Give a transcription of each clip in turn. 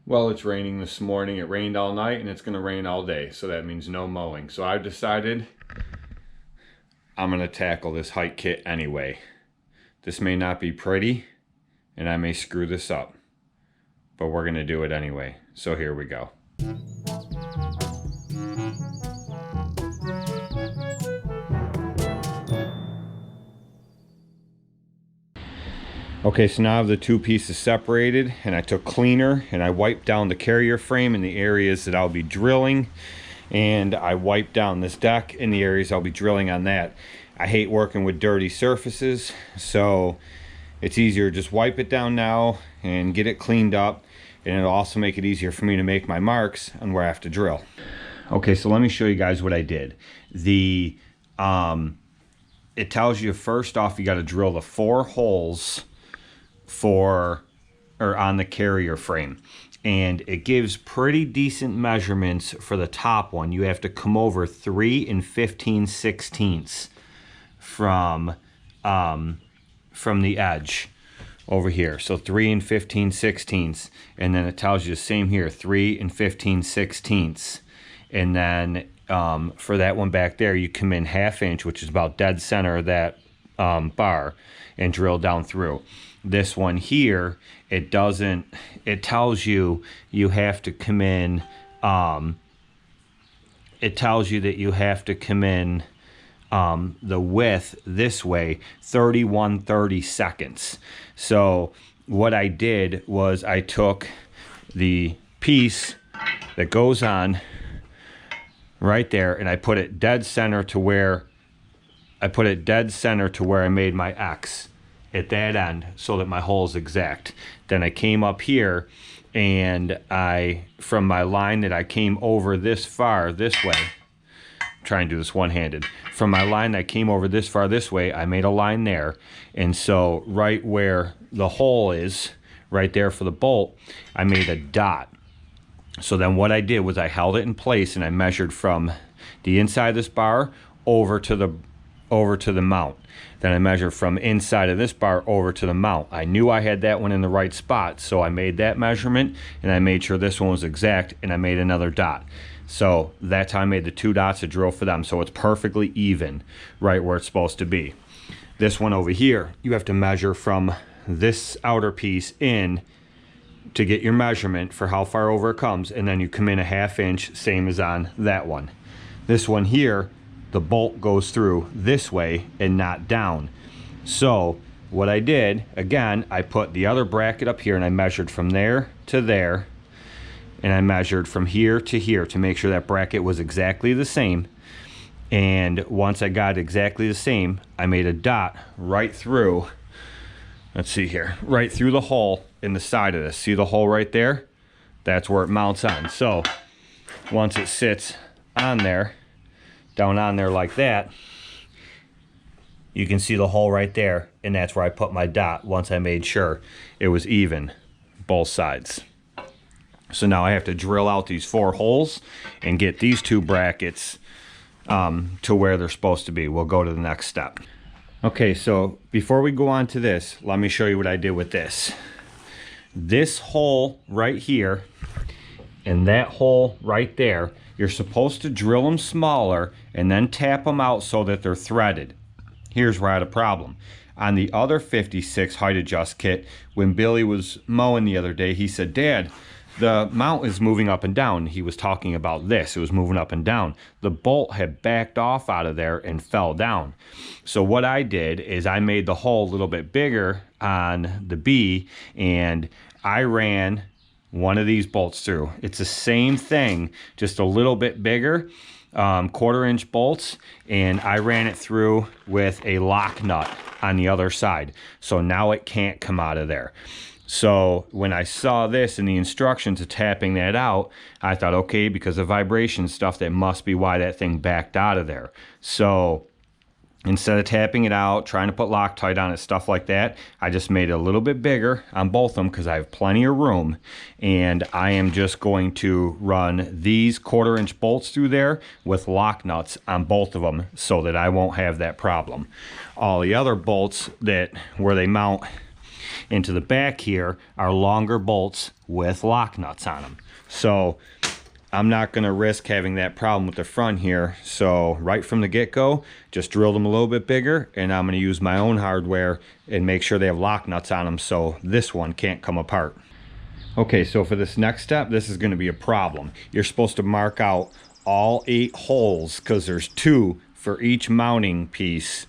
Well, it's raining this morning. It rained all night and it's going to rain all day. So that means no mowing. So I've decided I'm going to tackle this hike kit anyway. This may not be pretty and I may screw this up, but we're going to do it anyway. So here we go. Okay, so now I have the two pieces separated, and I took cleaner and I wiped down the carrier frame in the areas that I'll be drilling, and I wiped down this deck in the areas I'll be drilling on that. I hate working with dirty surfaces, so it's easier to just wipe it down now and get it cleaned up, and it'll also make it easier for me to make my marks on where I have to drill. Okay, so let me show you guys what I did. It tells you first off you got to drill the 4 holes on the carrier frame, and it gives pretty decent measurements. For the top one, you have to come over 3 15/16 from the edge over here. So 3 15/16, and then it tells you the same here, 3 15/16, and then for that one back there you come in 1/2 inch, which is about dead center of that bar, and drill down through. This one here, it tells you have to come in, it tells you that you have to come in the width this way 31/30 seconds. So what I did was I took the piece that goes on right there and I put it dead center to where I made my X at that end, so that my hole is exact. Then I came up here and from my line that I came over this far this way, I'm trying to do this one-handed, from my line that I came over this far this way, I made a line there, and so right where the hole is, right there for the bolt, I made a dot. So then what I did was I held it in place and I measured from the inside of this bar over to the mount. Then I measured from inside of this bar over to the mount. I knew I had that one in the right spot, so I made that measurement and I made sure this one was exact, and I made another dot. So that's how I made the 2 dots to drill for them, so it's perfectly even right where it's supposed to be. This one over here, you have to measure from this outer piece in to get your measurement for how far over it comes, and then you come in 1/2 inch, same as on that one. This one here, the bolt goes through this way and not down. So what I did, again, I put the other bracket up here and I measured from there to there, and I measured from here to here to make sure that bracket was exactly the same. And once I got exactly the same, I made a dot right through, let's see here, right through the hole in the side of this. See the hole right there? That's where it mounts on. So once it sits on there, down on there like that, you can see the hole right there, and that's where I put my dot once I made sure it was even both sides. So now I have to drill out these 4 holes and get these 2 brackets to where they're supposed to be. We'll go to the next step. Okay, so before we go on to this, let me show you what I did with this. This hole right here and that hole right there, you're supposed to drill them smaller and then tap them out so that they're threaded. Here's where I had a problem. On the other 56 height adjust kit, when Billy was mowing the other day, he said, "Dad, the mount is moving up and down." He was talking about this. It was moving up and down. The bolt had backed off out of there and fell down. So what I did is I made the hole a little bit bigger on the B, and I ran one of these bolts through. It's the same thing, just a little bit bigger, 1/4 inch bolts, and I ran it through with a lock nut on the other side. So now it can't come out of there. So when I saw this in the instructions of tapping that out, I thought, okay, because of vibration stuff, that must be why that thing backed out of there. So instead of tapping it out, trying to put Loctite on it, stuff like that, I just made it a little bit bigger on both of them because I have plenty of room. And I am just going to run these 1/4 inch bolts through there with lock nuts on both of them so that I won't have that problem. All the other bolts where they mount Into the back here are longer bolts with lock nuts on them. So I'm not going to risk having that problem with the front here. So right from the get-go, just drill them a little bit bigger, and I'm going to use my own hardware and make sure they have lock nuts on them so this one can't come apart. Okay, so for this next step, this is going to be a problem. You're supposed to mark out all 8 holes, because there's 2 for each mounting piece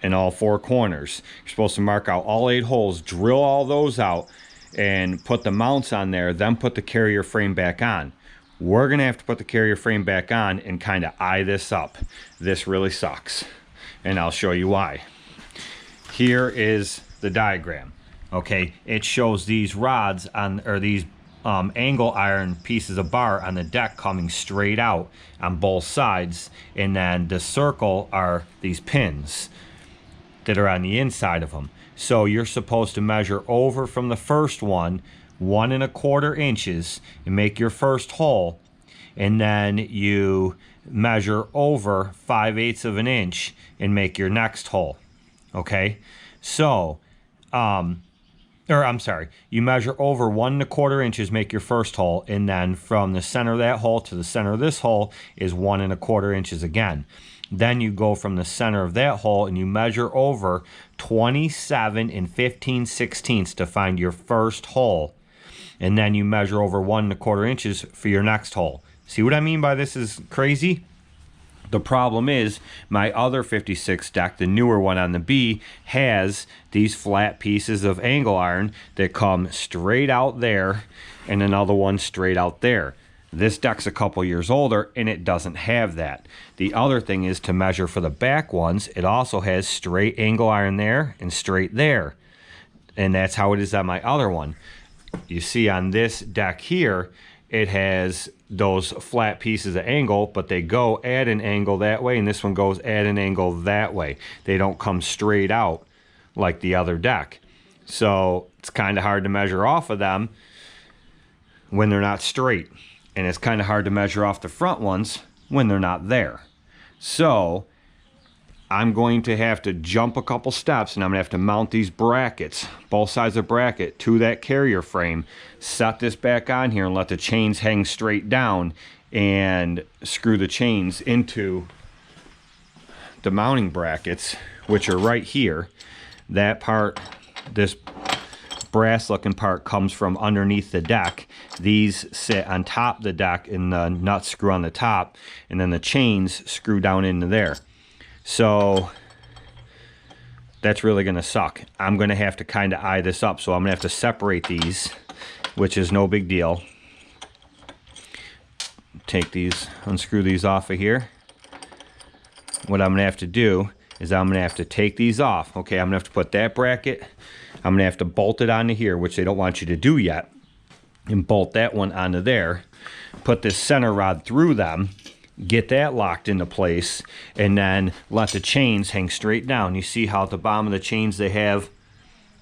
in all 4 corners. You're supposed to mark out all 8 holes, drill all those out, and put the mounts on there, then put the carrier frame back on. We're going to have to put the carrier frame back on and kind of eye this up. This really sucks, and I'll show you why. Here is the diagram. Okay, it shows these rods on, or these angle iron pieces of bar on the deck coming straight out on both sides, and then the circle are these pins that are on the inside of them. So you're supposed to measure over from the first one 1 1/4 inches and make your first hole, and then you measure over 5/8 of an inch and make your next hole. Okay, so you measure over 1 1/4 inches, make your first hole, and then from the center of that hole to the center of this hole is 1 1/4 inches again. Then you go from the center of that hole and you measure over 27 15/16 to find your first hole. And then you measure over 1 1/4 inches for your next hole. See what I mean by this is crazy? The problem is my other 56 deck, the newer one on the B, has these flat pieces of angle iron that come straight out there and another one straight out there. This deck's a couple years older and it doesn't have that. The other thing is to measure for the back ones, it also has straight angle iron there and straight there. And that's how it is on my other one. You see on this deck here, it has those flat pieces of angle, but they go at an angle that way, and this one goes at an angle that way. They don't come straight out like the other deck. So it's kind of hard to measure off of them when they're not straight. And it's kind of hard to measure off the front ones when they're not there. So I'm going to have to jump a couple steps, and I'm going to have to mount these brackets, both sides of the bracket, to that carrier frame, set this back on here and let the chains hang straight down, and screw the chains into the mounting brackets, which are right here. That part, this brass looking part, comes from underneath the deck. These sit on top of the deck and the nuts screw on the top, and then the chains screw down into there. So that's really going to suck. I'm going to have to kind of eye this up, so I'm going to have to separate these, which is no big deal. Take these, unscrew these off of here. What I'm going to have to do is I'm going to have to take these off. Okay, I'm going to have to put that bracket, I'm going to have to bolt it onto here, which they don't want you to do yet, and bolt that one onto there. Put this center rod through them, get that locked into place, and then let the chains hang straight down. You see how at the bottom of the chains they have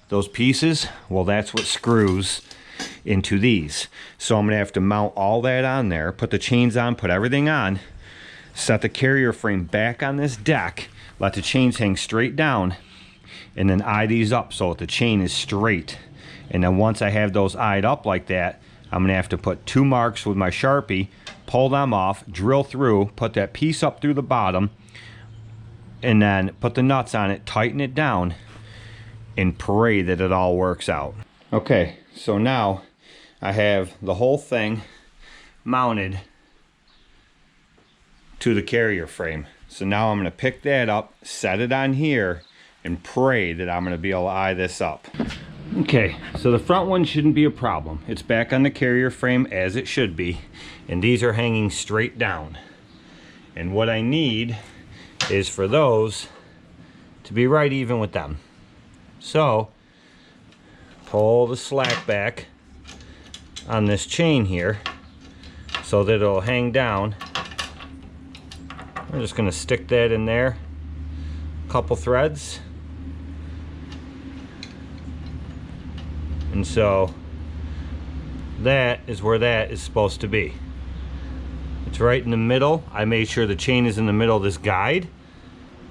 those pieces? Well, that's what screws into these. So I'm going to have to mount all that on there, put the chains on, put everything on, set the carrier frame back on this deck, let the chains hang straight down, and then eye these up so that the chain is straight. And then once I have those eyed up like that, I'm going to have to put 2 marks with my Sharpie, pull them off, drill through, put that piece up through the bottom, and then put the nuts on it, tighten it down, and pray that it all works out. Okay, so now I have the whole thing mounted to the carrier frame. So now I'm going to pick that up, set it on here, and pray that I'm going to be able to eye this up. Okay, so the front one shouldn't be a problem. It's back on the carrier frame as it should be, and these are hanging straight down. And what I need is for those to be right even with them. So pull the slack back on this chain here so that it'll hang down. I'm just going to stick that in there, a couple threads. And so that is where that is supposed to be. It's right in the middle. I made sure the chain is in the middle of this guide,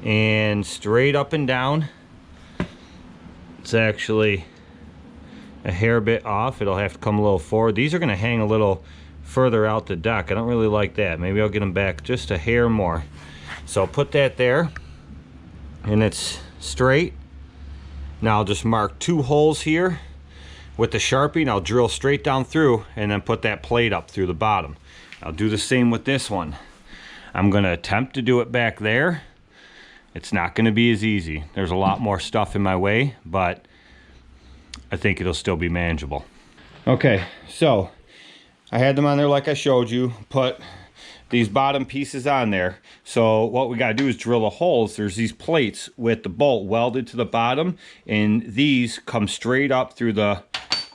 and straight up and down. It's actually a hair bit off. It'll have to come a little forward. These are going to hang a little further out the deck. I don't really like that. Maybe I'll get them back just a hair more. So I'll put that there, and it's straight. Now I'll just mark 2 holes here with the Sharpie, and I'll drill straight down through and then put that plate up through the bottom. I'll do the same with this one. I'm going to attempt to do it back there. It's not going to be as easy. There's a lot more stuff in my way, but I think it'll still be manageable. Okay, so I had them on there like I showed you, put these bottom pieces on there. So what we got to do is drill the holes. There's these plates with the bolt welded to the bottom, and these come straight up through the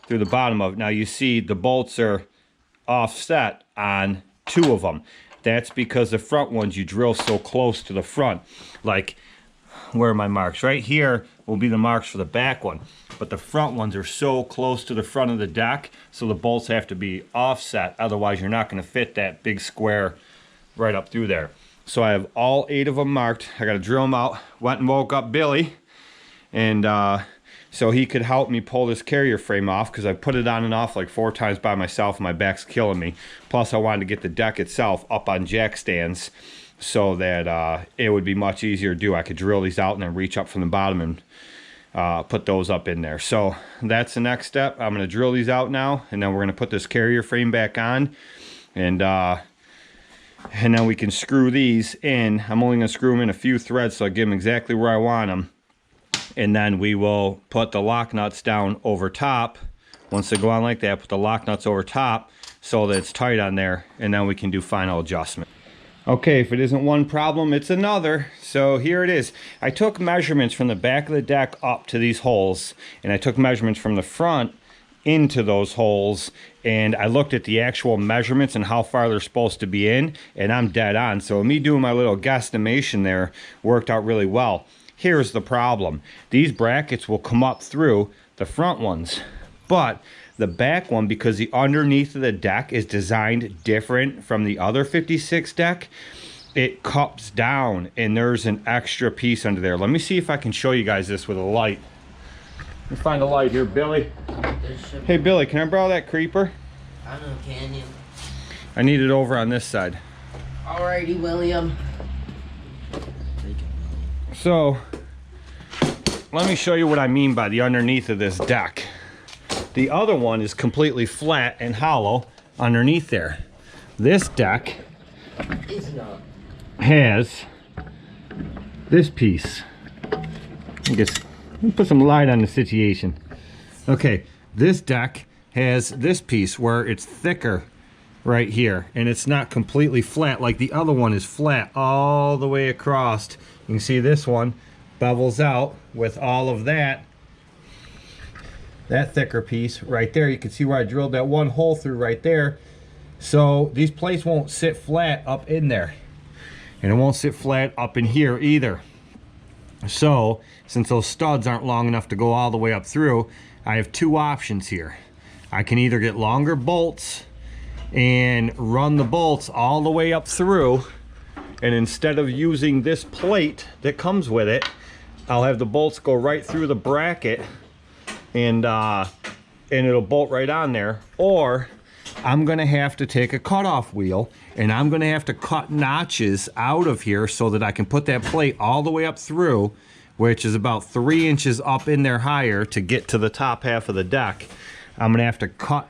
bottom of it. Now you see the bolts are offset on 2 of them. That's because the front ones you drill so close to the front. Like, where are my marks? Right here will be the marks for the back one. But the front ones are so close to the front of the deck, so the bolts have to be offset. Otherwise, you're not going to fit that big square right up through there. So I have all 8 of them marked. I got to drill them out. Went and woke up Billy, and so he could help me pull this carrier frame off, because I put it on and off like 4 times by myself and my back's killing me. Plus I wanted to get the deck itself up on jack stands so that it would be much easier to do. I could drill these out and then reach up from the bottom and put those up in there. So that's the next step. I'm going to drill these out now, and then we're going to put this carrier frame back on, and then we can screw these in. I'm only going to screw them in a few threads so I get them exactly where I want them. And then we will put the lock nuts down over top. Once they go on like that, put the lock nuts over top so that it's tight on there, and then we can do final adjustment. Okay, if it isn't one problem, it's another. So here it is. I took measurements from the back of the deck up to these holes, and I took measurements from the front into those holes, and I looked at the actual measurements and how far they're supposed to be in, and I'm dead on. So me doing my little guesstimation there worked out really well. Here's the problem. These brackets will come up through the front ones, but the back one, because the underneath of the deck is designed different from the other 56 deck, it cups down, and there's an extra piece under there. Let me see if I can show you guys this with a light. Let me find a light here, Billy. Hey Billy, can I borrow that creeper? I don't know, can you? I need it over on this side. Alrighty, William. So, let me show you what I mean by the underneath of this deck. The other one is completely flat and hollow underneath there. This deck has this piece. I guess, let me put some light on the situation. Okay, this deck has this piece where it's thicker right here, and it's not completely flat like the other one is flat all the way across. You can see this one bevels out with all of that thicker piece right there. You can see where I drilled that one hole through right there. So these plates won't sit flat up in there, and it won't sit flat up in here either. So since those studs aren't long enough to go all the way up through, I have 2 options here. I can either get longer bolts and run the bolts all the way up through, and instead of using this plate that comes with it, I'll have the bolts go right through the bracket, and it'll bolt right on there. Or I'm gonna have to take a cutoff wheel, and I'm gonna have to cut notches out of here so that I can put that plate all the way up through, which is about 3 inches up in there higher to get to the top half of the deck. I'm gonna have to cut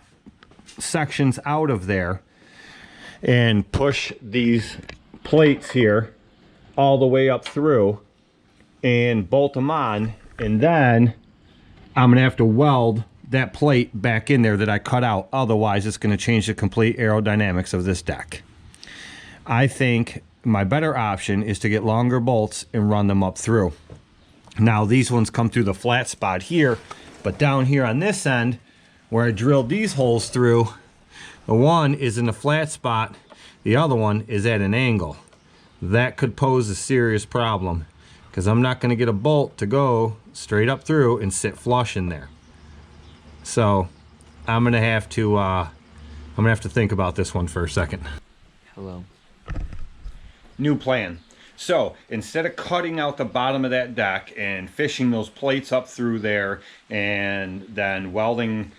sections out of there and push these plates here all the way up through and bolt them on, and then I'm gonna have to weld that plate back in there that I cut out. Otherwise it's going to change the complete aerodynamics of this deck. I think my better option is to get longer bolts and run them up through. Now these ones come through the flat spot here, but down here on this end where I drilled these holes through, the one is in the flat spot, the other one is at an angle. That could pose a serious problem, because I'm not going to get a bolt to go straight up through and sit flush in there. So I'm gonna have to think about this one for a second. Hello. New plan. So instead of cutting out the bottom of that deck and fishing those plates up through there and then welding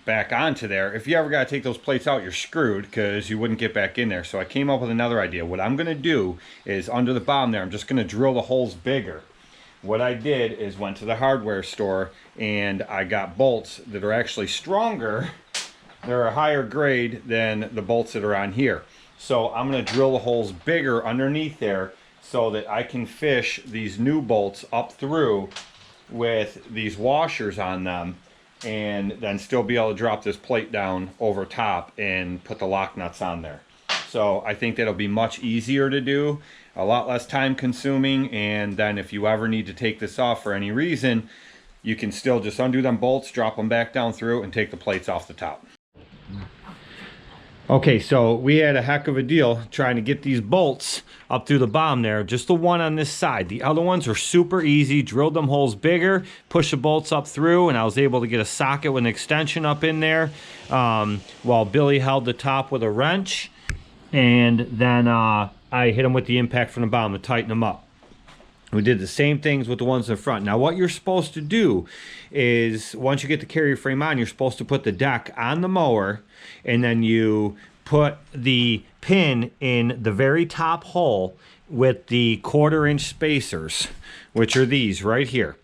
back onto there, if you ever got to take those plates out, you're screwed because you wouldn't get back in there. So I came up with another idea. What I'm going to do is under the bottom there, I'm just going to drill the holes bigger. What I did is went to the hardware store and I got bolts that are actually stronger. They're a higher grade than the bolts that are on here. So I'm going to drill the holes bigger underneath there so that I can fish these new bolts up through with these washers on them, and then still be able to drop this plate down over top and put the lock nuts on there. So I think that'll be much easier to do, a lot less time consuming, and then if you ever need to take this off for any reason, you can still just undo them bolts, drop them back down through, and take the plates off the top. Okay, so we had a heck of a deal trying to get these bolts up through the bottom there, just the one on this side. The other ones are super easy, drilled them holes bigger, pushed the bolts up through, and I was able to get a socket with an extension up in there while Billy held the top with a wrench. And then I hit them with the impact from the bottom to tighten them up. We did the same things with the ones in the front. Now what you're supposed to do is once you get the carrier frame on, you're supposed to put the deck on the mower, and then you put the pin in the very top hole with the 1/4 inch spacers, which are these right here.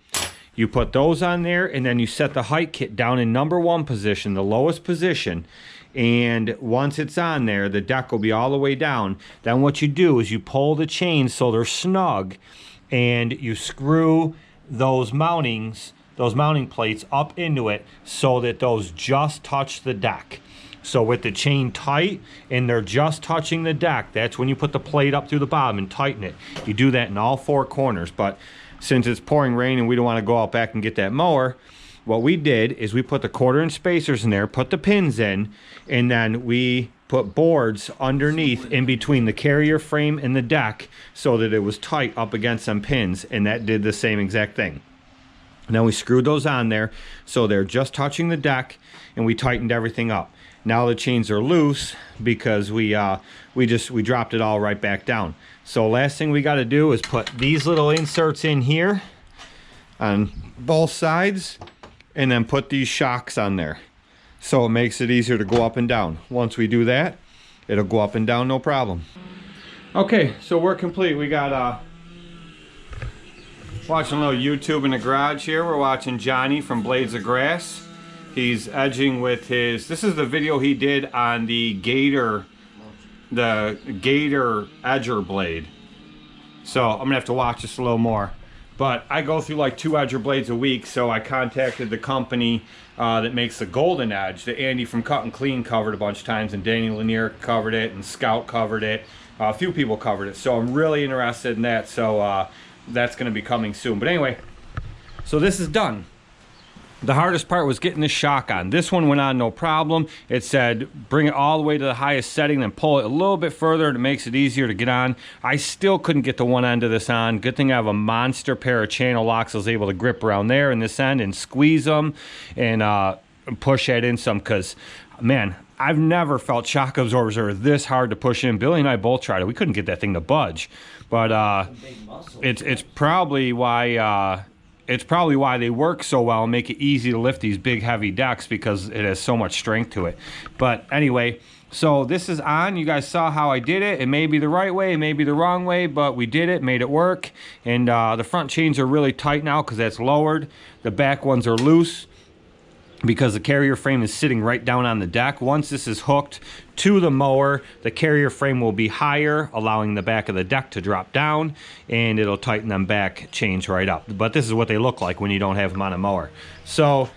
You put those on there, and then you set the height kit down in #1 position, the lowest position. And once it's on there, the deck will be all the way down. Then what you do is you pull the chains so they're snug, and you screw those mounting plates up into it so that those just touch the deck. So with the chain tight and they're just touching the deck, that's when you put the plate up through the bottom and tighten it. You do that in all 4 corners, but since it's pouring rain and we don't want to go out back and get that mower, what we did is we put the 1/4 inch spacers in there, put the pins in, and then we put boards underneath in between the carrier frame and the deck so that it was tight up against some pins, and that did the same exact thing. Now we screwed those on there so they're just touching the deck, and we tightened everything up. Now the chains are loose because we dropped it all right back down. So last thing we got to do is put these little inserts in here on both sides, and then put these shocks on there so it makes it easier to go up and down. Once we do that, it'll go up and down no problem. Okay, so we're complete. We got watching a little YouTube in the garage here. We're watching Johnny from Blades of Grass. He's edging with his, this is the video he did on the Gator edger blade. So I'm gonna have to watch this a little more. But I go through like 2 edger blades a week, so I contacted the company that makes the golden edge that Andy from Cut and Clean covered a bunch of times, and Danny Lanier covered it, and Scout covered it. A few people covered it, so I'm really interested in that. So that's going to be coming soon. But anyway, so this is done. The hardest part was getting the shock on. This one went on no problem. It said bring it all the way to the highest setting, then pull it a little bit further, and it makes it easier to get on. I still couldn't get the one end of this on. Good thing I have a monster pair of channel locks. I was able to grip around there in this end and squeeze them and push that in some, because man, I've never felt shock absorbers are this hard to push in. Billy and I both tried it. We couldn't get that thing to budge. But it's probably why they work so well and make it easy to lift these big heavy decks, because it has so much strength to it. But anyway, so this is on. You guys saw how I did it. It may be the right way, it may be the wrong way, but we did it, made it work. And the front chains are really tight now because that's lowered. The back ones are loose because the carrier frame is sitting right down on the deck. Once this is hooked to the mower, the carrier frame will be higher, allowing the back of the deck to drop down, and it'll tighten them back chains right up. But this is what they look like when you don't have them on a mower. So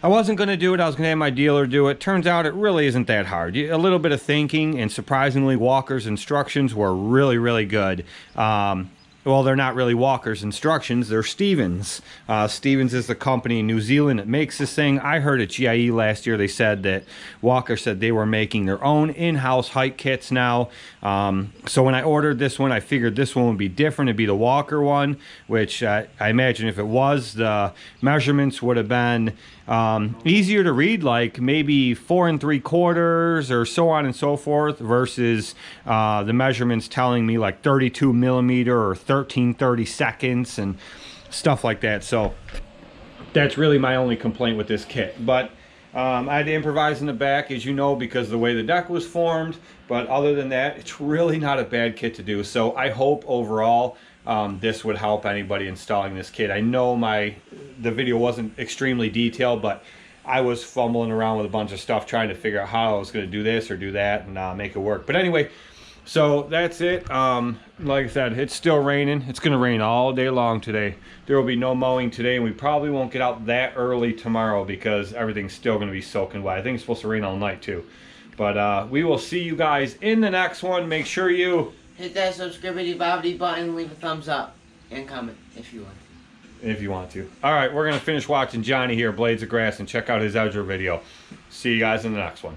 I wasn't going to do it. I was going to have my dealer do it. Turns out it really isn't that hard. A little bit of thinking, and surprisingly, Walker's instructions were really, really good. well, they're not really Walker's instructions. They're Stevens. Stevens is the company in New Zealand that makes this thing. I heard at GIE last year they said that Walker said they were making their own in-house hike kits now. So when I ordered this one, I figured this one would be different. It'd be the Walker one, which I imagine if it was, the measurements would have been easier to read, like maybe 4 3/4 or so on and so forth, versus the measurements telling me like 32 millimeter or 13/30 seconds and stuff like that. So that's really my only complaint with this kit. But I had to improvise in the back, as you know, because of the way the deck was formed. But other than that, it's really not a bad kit to do. So I hope overall this would help anybody installing this kit. I know the video wasn't extremely detailed, but I was fumbling around with a bunch of stuff trying to figure out how I was going to do this or do that and make it work. But anyway, so that's it. Like I said, it's still raining. It's going to rain all day long today. There will be no mowing today, and we probably won't get out that early tomorrow because everything's still going to be soaking wet. I think it's supposed to rain all night too. But we will see you guys in the next one. Make sure you hit that subscribity button, leave a thumbs up, and comment if you want to. if you want to. All right, we're going to finish watching Johnny here, Blades of Grass, and check out his outro video. See you guys in the next one.